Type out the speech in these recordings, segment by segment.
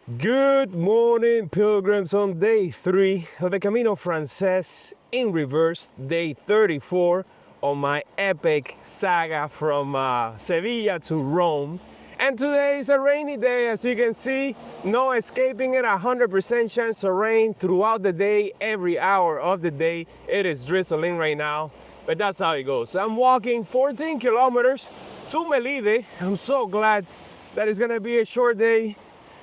Good morning, pilgrims, on day 3 of the Camino Francés in reverse, day 34 on my epic saga from Sevilla to Rome. And today is a rainy day, as you can see. No escaping it, 100% chance of rain throughout the day, every hour of the day. It is drizzling right now, but that's how it goes. I'm walking 14 kilometers to Melide. I'm so glad that it's gonna be a short day.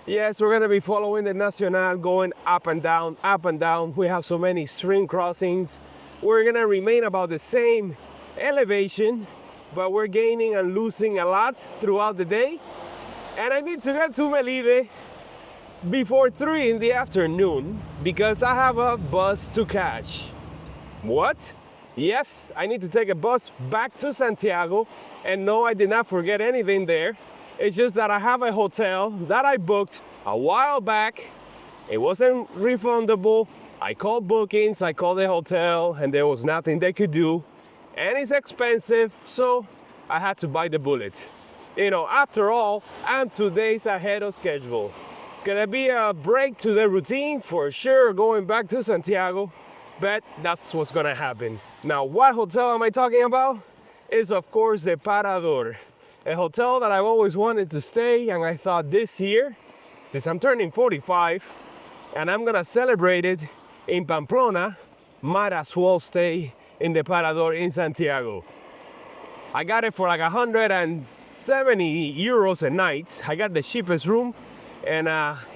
Yes, we're gonna be following the Nacional, going up and down, up and down. We have so many stream crossings. We're gonna remain about the same elevation, but we're gaining and losing a lot throughout the day. And I need to get to Melide before 3 in the afternoon because I have a bus to catch. What? Yes, I need to take a bus back to Santiago. And no, I did not forget anything there. It's just that I have a hotel that I booked a while back. It wasn't refundable. I called bookings, I called the hotel, and there was nothing they could do. And it's expensive, so I had to bite the bullet. You know, after all, I'm 2 days ahead of schedule. It's gonna be a break to the routine for sure, going back to Santiago, but that's what's gonna happen. Now, what hotel am I talking about? Is of course the Parador. A hotel that I've always wanted to stay, and I thought this year, since I'm turning 45 and I'm gonna celebrate it in Pamplona, might as well stay in the Parador in Santiago. I got it for like 170 euros a night. I got the cheapest room, and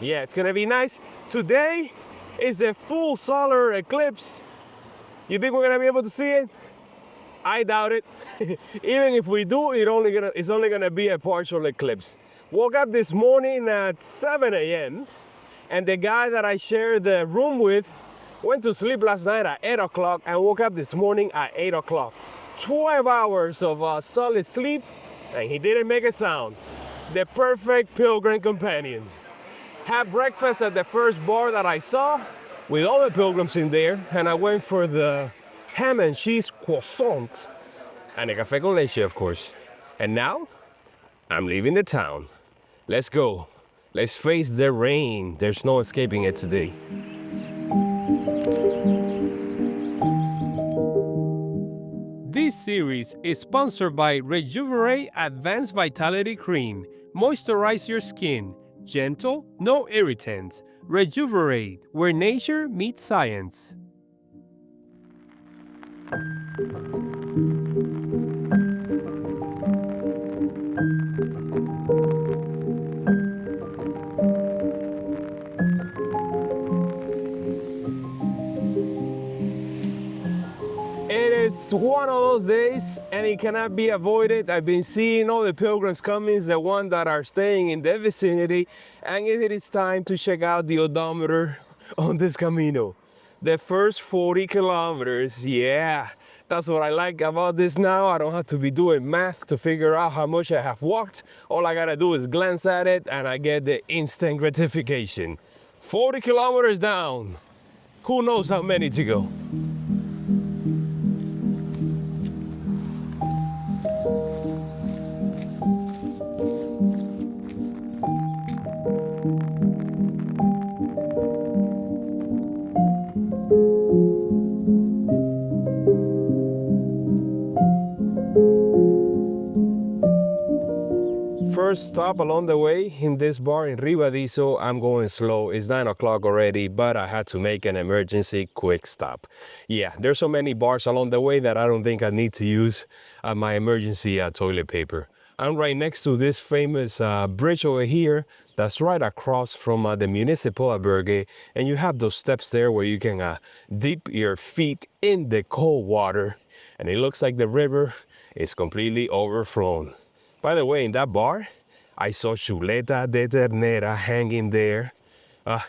yeah, it's gonna be nice. Today is the full solar eclipse. You think we're gonna be able to see it? I doubt it. Even if we do, it's only gonna be a partial eclipse. Woke up this morning at 7 a.m. and the guy that I shared the room with went to sleep last night at 8 o'clock and woke up this morning at 8 o'clock. 12 hours of solid sleep, and he didn't make a sound. The perfect pilgrim companion. Had breakfast at the first bar that I saw with all the pilgrims in there, and I went for the ham and cheese croissant and a café con leche, of course. And now I'm leaving the town. Let's go. Let's face the rain. There's no escaping it today. This series is sponsored by Rejuvenate Advanced Vitality Cream. Moisturize your skin. Gentle, no irritants. Rejuvenate, where nature meets science. It is one of those days, and it cannot be avoided. I've been seeing all the pilgrims coming, the ones that are staying in the vicinity, and it is time to check out the odometer on this Camino. The first 40 kilometers, yeah, that's what I like about this now. I don't have to be doing math to figure out how much I have walked. All I gotta do is glance at it, and I get the instant gratification. 40 kilometers down. Who knows how many to go? First stop along the way in this bar in Ribadizo. I'm going slow. It's 9 o'clock already, but I had to make an emergency quick stop. Yeah, there's so many bars along the way that I don't think I need to use my emergency toilet paper. I'm right next to this famous bridge over here that's right across from the municipal albergue, and you have those steps there where you can dip your feet in the cold water, and it looks like the river is completely overflown. By the way, in that bar, I saw chuleta de ternera hanging there.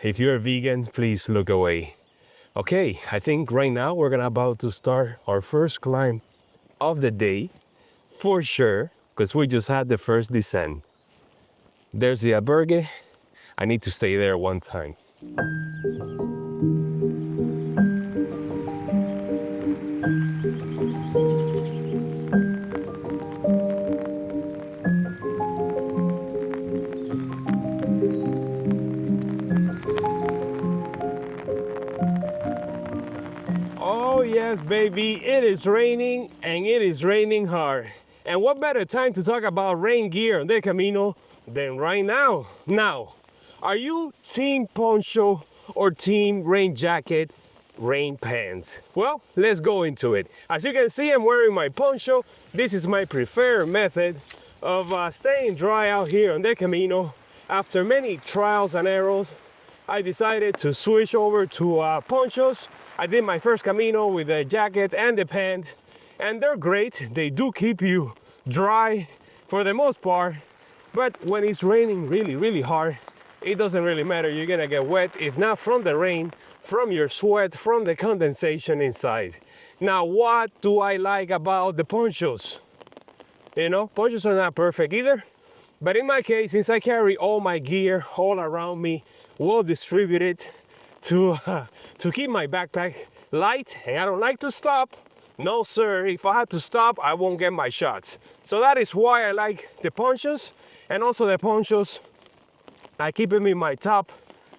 If you're a vegan, please look away. Okay, I think right now we're about to start our first climb of the day, for sure, because we just had the first descent. There's the albergue. I need to stay there one time. Yes, baby, it is raining and it is raining hard. And what better time to talk about rain gear on the Camino than right now? Now, are you team poncho or team rain jacket, rain pants? Well, let's go into it. As you can see, I'm wearing my poncho. This is my preferred method of staying dry out here on the Camino. After many trials and errors, I decided to switch over to ponchos. I did my first Camino with the jacket and the pants, and they're great. They do keep you dry for the most part, but when it's raining really hard, it doesn't really matter. You're gonna get wet, if not from the rain, from your sweat, from the condensation inside. Now, what do I like about the ponchos? You know, ponchos are not perfect either, but in my case, since I carry all my gear all around me, well distributed to keep my backpack light, and I don't like to stop. No sir, if I had to stop, I won't get my shots. So that is why I like the ponchos. And also the ponchos, I keep them in my top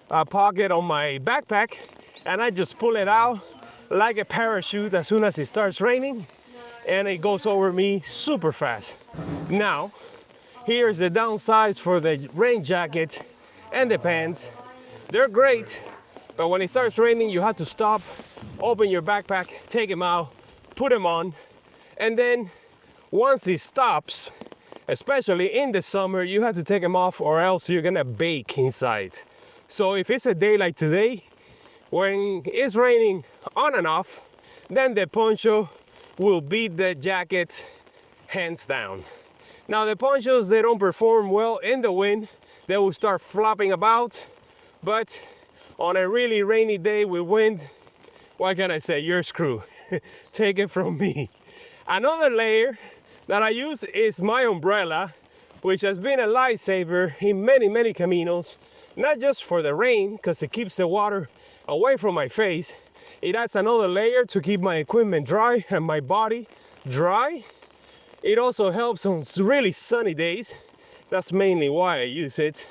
pocket on my backpack, and I just pull it out like a parachute as soon as it starts raining, and it goes over me super fast. Now, here's the downsides for the rain jacket and the pants. They're great, but when it starts raining, you have to stop, open your backpack, take them out, put them on, and then once it stops, especially in the summer, you have to take them off or else you're gonna bake inside. So if it's a day like today, when it's raining on and off, then the poncho will beat the jacket hands down. Now the ponchos, they don't perform well in the wind. They will start flopping about, but on a really rainy day with wind, what can I say? You're screwed. Take it from me. Another layer that I use is my umbrella, which has been a lifesaver in many Caminos, not just for the rain, because it keeps the water away from my face. It adds another layer to keep my equipment dry and my body dry. It also helps on really sunny days. That's mainly why I use it.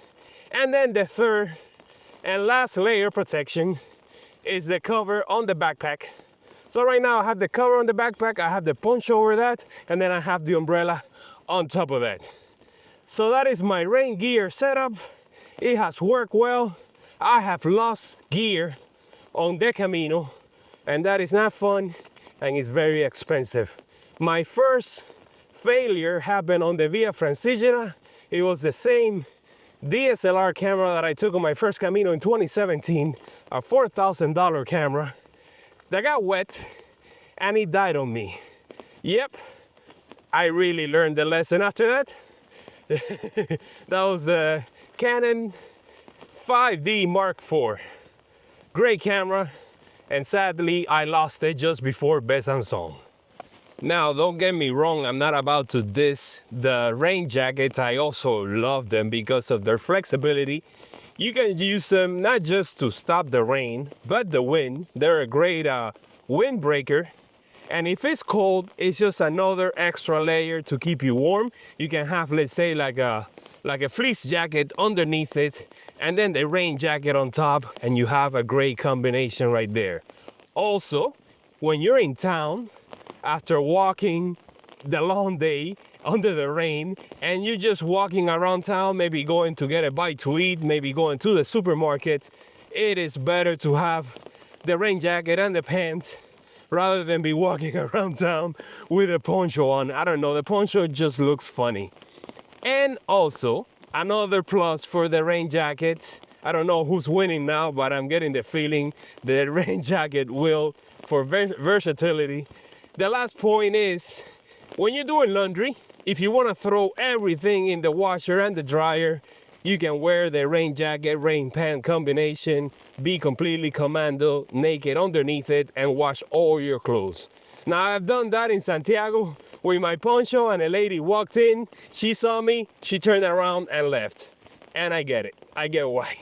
And then the third and last layer protection is the cover on the backpack. So right now I have the cover on the backpack, I have the poncho over that, and then I have the umbrella on top of that. So that is my rain gear setup. It has worked well. I have lost gear on the Camino, and that is not fun, and it's very expensive. My first failure happened on the Via Francigena. It was the same DSLR camera that I took on my first Camino in 2017, a $4,000 camera that got wet and it died on me. Yep, I really learned the lesson after that. That was the Canon 5D Mark IV. Great camera, and sadly I lost it just before Besançon. Now, don't get me wrong, I'm not about to diss the rain jackets. I also love them because of their flexibility. You can use them not just to stop the rain, but the wind. They're a great windbreaker. And if it's cold, it's just another extra layer to keep you warm. You can have, let's say, like a fleece jacket underneath it, and then the rain jacket on top, and you have a great combination right there. Also, when you're in town, after walking the long day under the rain, and you're just walking around town, maybe going to get a bite to eat, maybe going to the supermarket, it is better to have the rain jacket and the pants rather than be walking around town with a poncho on. I don't know, the poncho just looks funny. And also, another plus for the rain jackets, I don't know who's winning now, but I'm getting the feeling the rain jacket will for versatility. The last point is, when you're doing laundry, if you want to throw everything in the washer and the dryer, you can wear the rain jacket, rain pant combination, be completely commando, naked underneath it, and wash all your clothes. Now, I've done that in Santiago with my poncho, and a lady walked in, she saw me, she turned around and left. And I get it, I get why.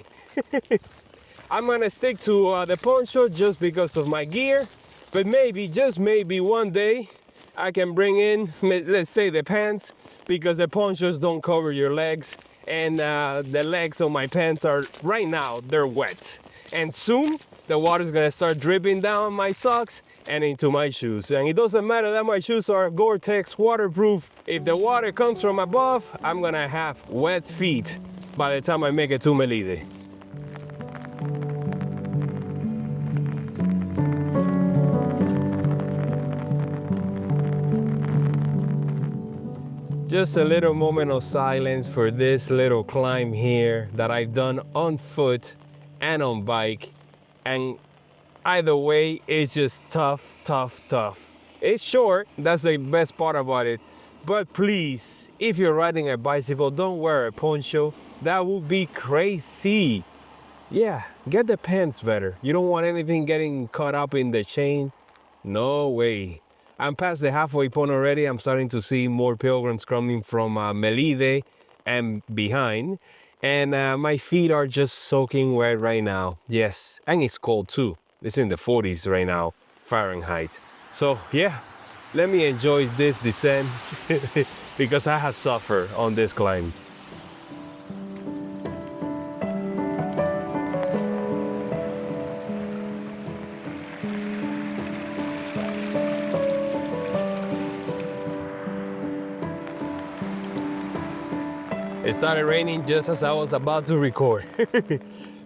I'm gonna stick to the poncho just because of my gear. But maybe, just maybe one day, I can bring in, let's say, the pants, because the ponchos don't cover your legs, and the legs of my pants are, right now, they're wet. And soon, the water's gonna start dripping down my socks and into my shoes. And it doesn't matter that my shoes are Gore-Tex waterproof. If the water comes from above, I'm gonna have wet feet by the time I make it to Melide. Just a little moment of silence for this little climb here that I've done on foot and on bike. And either way, it's just tough, tough, tough. It's short, that's the best part about it. But please, if you're riding a bicycle, don't wear a poncho. That would be crazy. Yeah, get the pants better. You don't want anything getting caught up in the chain. No way. I'm past the halfway point already. I'm starting to see more pilgrims coming from Melide and behind. And my feet are just soaking wet right now. Yes, and it's cold too. It's in the 40s right now, Fahrenheit. So yeah, let me enjoy this descent because I have suffered on this climb. It started raining just as I was about to record.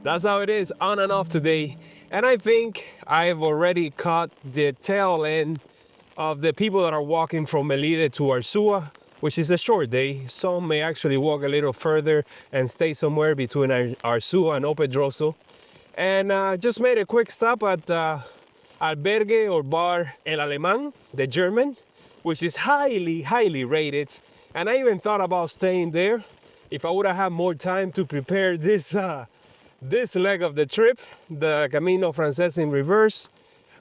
That's how it is, on and off today. And I think I've already caught the tail end of the people that are walking from Melide to Arzúa, which is a short day. Some may actually walk a little further and stay somewhere between Arzúa and Opedroso. And just made a quick stop at Albergue or Bar El Alemán, the German, which is highly, highly rated. And I even thought about staying there. If I would have had more time to prepare this leg of the trip, the Camino Francés in reverse,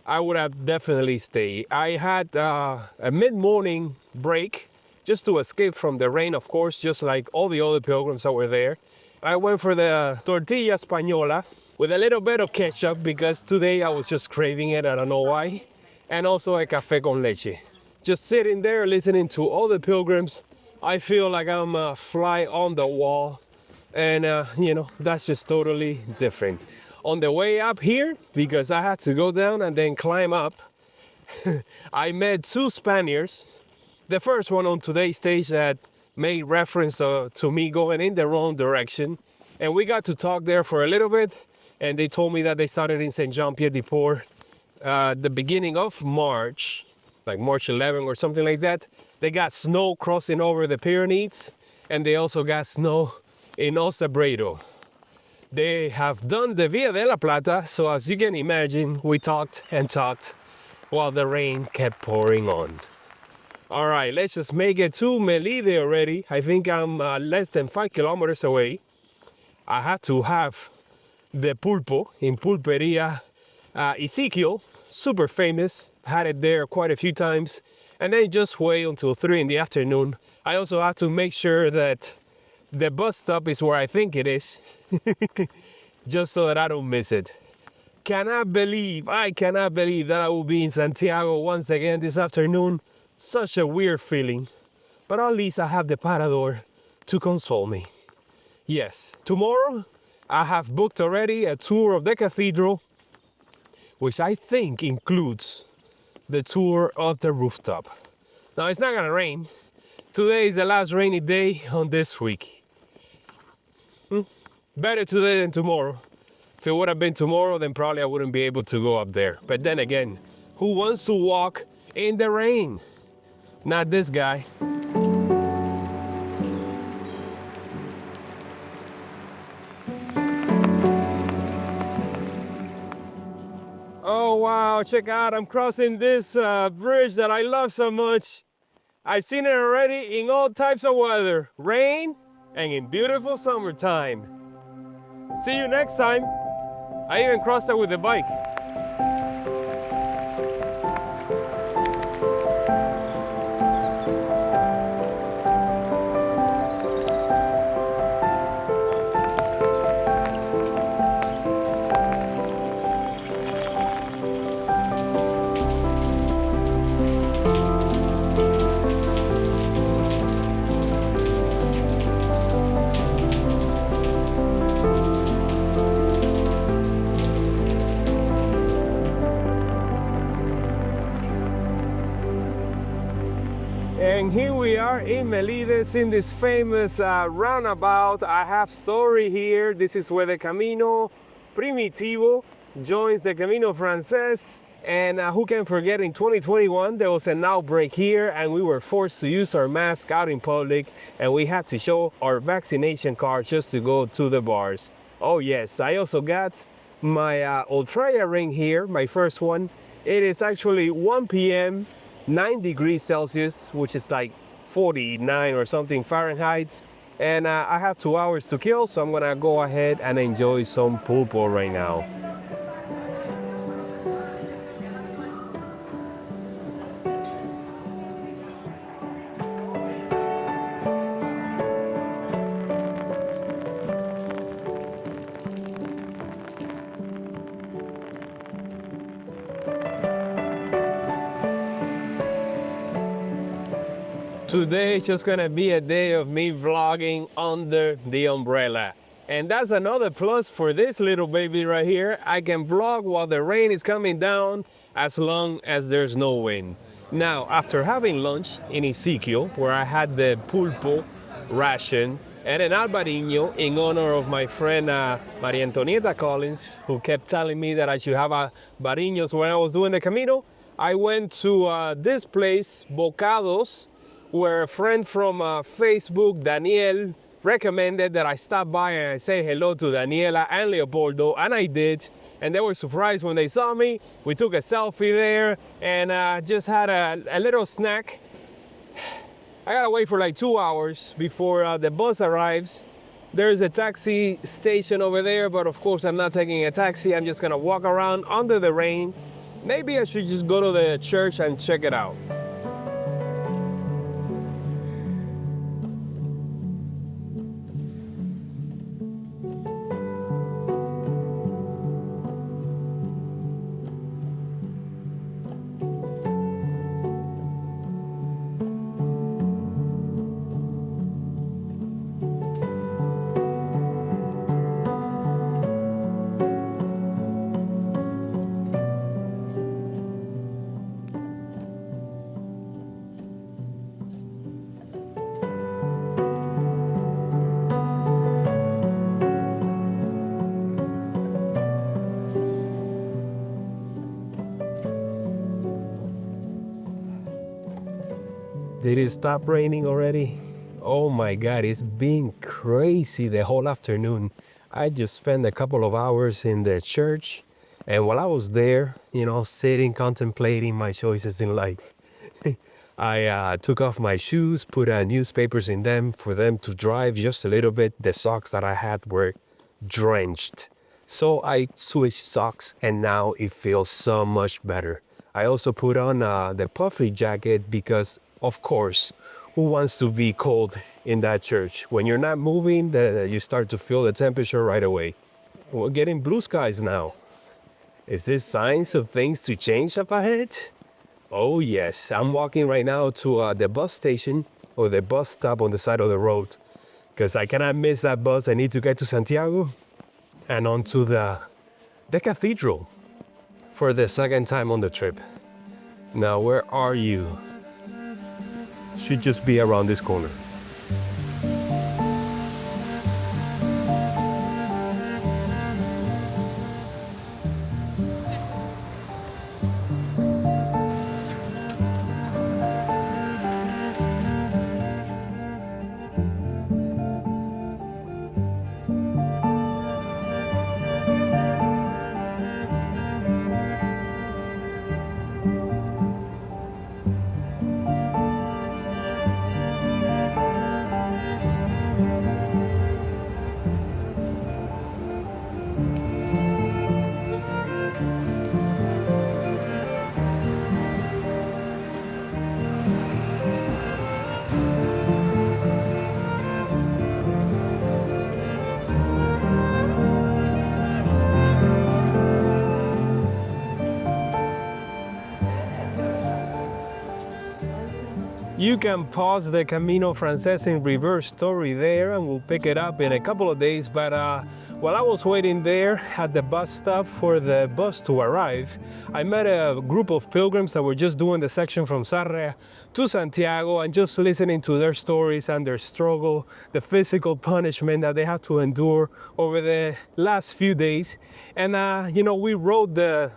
I would have definitely stayed. I had a mid-morning break just to escape from the rain, of course, just like all the other pilgrims that were there. I went for the tortilla española with a little bit of ketchup because today I was just craving it, I don't know why. And also a café con leche. Just sitting there listening to all the pilgrims. I feel like I'm a fly on the wall, and you know, that's just totally different. On the way up here, because I had to go down and then climb up, I met two Spaniards. The first one on today's stage that made reference to me going in the wrong direction, and we got to talk there for a little bit, and they told me that they started in Saint-Jean-Pied-de-Port the beginning of March, like March 11 or something like that. They got snow crossing over the Pyrenees, and they also got snow in Osebredo. They have done the Via de la Plata, so as you can imagine, we talked and talked while the rain kept pouring on. All right, let's just make it to Melide already. I think I'm less than 5 kilometers away. I have to have the pulpo in Pulperia Ezekiel, super famous. Had it there quite a few times. And then just wait until 3 in the afternoon. I also have to make sure that the bus stop is where I think it is, just so that I don't miss it. I cannot believe that I will be in Santiago once again this afternoon. Such a weird feeling. But at least I have the Parador to console me. Yes, tomorrow I have booked already a tour of the cathedral, which I think includes the tour of the rooftop. Now it's not gonna rain. Today is the last rainy day on this week. Better today than tomorrow. If it would have been tomorrow, then probably I wouldn't be able to go up there. But then again, who wants to walk in the rain? Not this guy. Oh wow, check out, I'm crossing this bridge that I love so much. I've seen it already in all types of weather, rain and in beautiful summertime. See you next time. I even crossed it with a bike. And here we are in Melide, in this famous roundabout. I have story here. This is where the Camino Primitivo joins the Camino Francés. And who can forget, in 2021 there was an outbreak here and we were forced to use our mask out in public, and we had to show our vaccination card just to go to the bars. Oh yes, I also got my Ultra ring here, my first one. It is actually 1 p.m., 9 degrees Celsius, which is like 49 or something Fahrenheit. And I have 2 hours to kill, so I'm gonna go ahead and enjoy some pulpo right now. Today is just gonna be a day of me vlogging under the umbrella. And that's another plus for this little baby right here. I can vlog while the rain is coming down as long as there's no wind. Now, after having lunch in Ezekiel, where I had the pulpo ration and an albariño in honor of my friend Maria Antonieta Collins, who kept telling me that I should have albariños when I was doing the Camino, I went to this place, Bocados, where a friend from Facebook, Daniel, recommended that I stop by and I say hello to Daniela and Leopoldo, and I did. And they were surprised when they saw me. We took a selfie there and just had a little snack. I gotta wait for like 2 hours before the bus arrives. There's a taxi station over there, but of course I'm not taking a taxi. I'm just gonna walk around under the rain. Maybe I should just go to the church and check it out. Did it stop raining already? Oh my God, it's been crazy the whole afternoon. I just spent a couple of hours in the church, and while I was there, you know, sitting, contemplating my choices in life, I took off my shoes, put newspapers in them for them to dry just a little bit. The socks that I had were drenched. So I switched socks and now it feels so much better. I also put on the puffy jacket because, of course, who wants to be cold in that church? When you're not moving, you start to feel the temperature right away. We're getting blue skies now. Is this signs of things to change up ahead? Oh yes, I'm walking right now to the bus station or the bus stop on the side of the road because I cannot miss that bus. I need to get to Santiago and onto the cathedral for the second time on the trip. Now, where are you? Should just be around this corner. You can pause the Camino Francés in reverse story there and we'll pick it up in a couple of days. But While I was waiting there at the bus stop for the bus to arrive, I met a group of pilgrims that were just doing the section from Sarre to Santiago and just listening to their stories and their struggle, the physical punishment that they had to endure over the last few days. And we rode the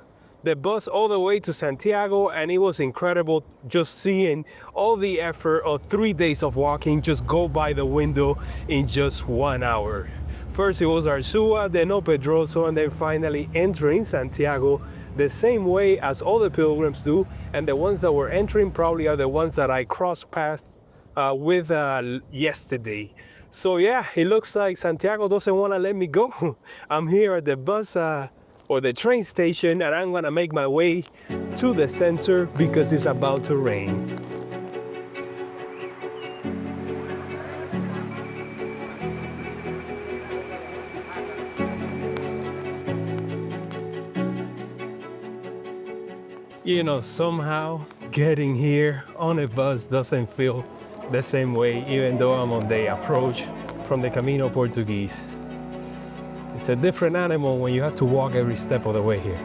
bus all the way to Santiago, and it was incredible just seeing all the effort of 3 days of walking just go by the window in just 1 hour. First it was Arzúa, then Pedroso, and then finally entering Santiago the same way as all the pilgrims do, and the ones that were entering probably are the ones that I crossed paths with yesterday. So yeah, it looks like Santiago doesn't want to let me go. I'm here at the bus or the train station, and I'm gonna make my way to the center because it's about to rain. Somehow getting here on a bus doesn't feel the same way, even though I'm on the approach from the Camino Portuguese. It's a different animal when you have to walk every step of the way here.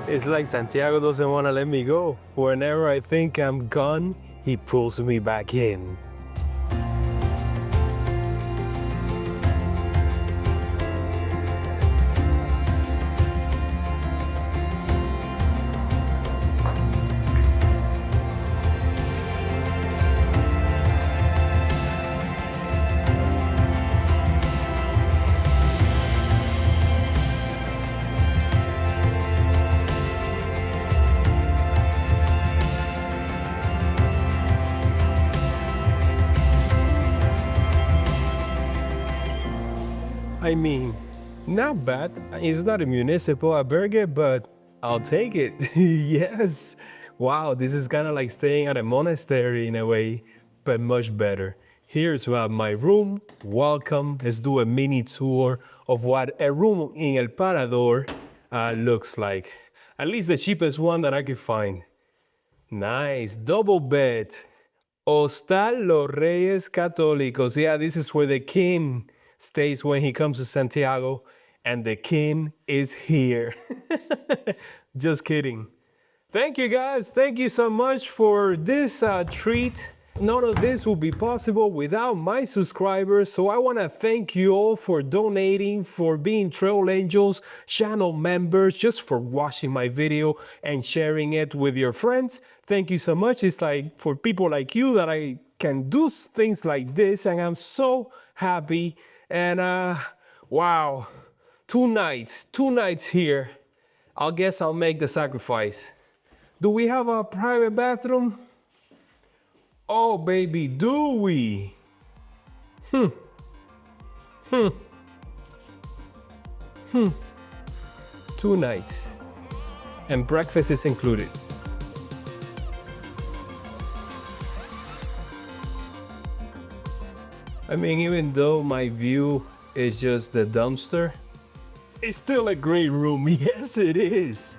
It's like Santiago doesn't want to let me go. Whenever I think I'm gone, he pulls me back in. I mean, not bad. It's not a municipal albergue, but I'll take it. Yes. Wow, this is kind of like staying at a monastery in a way, but much better. Here's my room. Welcome. Let's do a mini tour of what a room in El Parador looks like. At least the cheapest one that I could find. Nice. Double bed. Hostal los Reis Católicos. Yeah, this is where the king stays when he comes to Santiago, and the king is here. Just kidding. Thank you guys. Thank you so much for this treat. None of this would be possible without my subscribers, so I want to thank you all for donating, for being Trail Angels channel members, just for watching my video and sharing it with your friends. Thank you so much. It's like for people like you that I can do things like this, and I'm so happy. And wow, 2 nights here. I guess I'll make the sacrifice. Do we have a private bathroom? Oh baby, do we? 2 nights. And breakfast is included. I mean, even though my view is just the dumpster, it's still a great room. Yes, it is.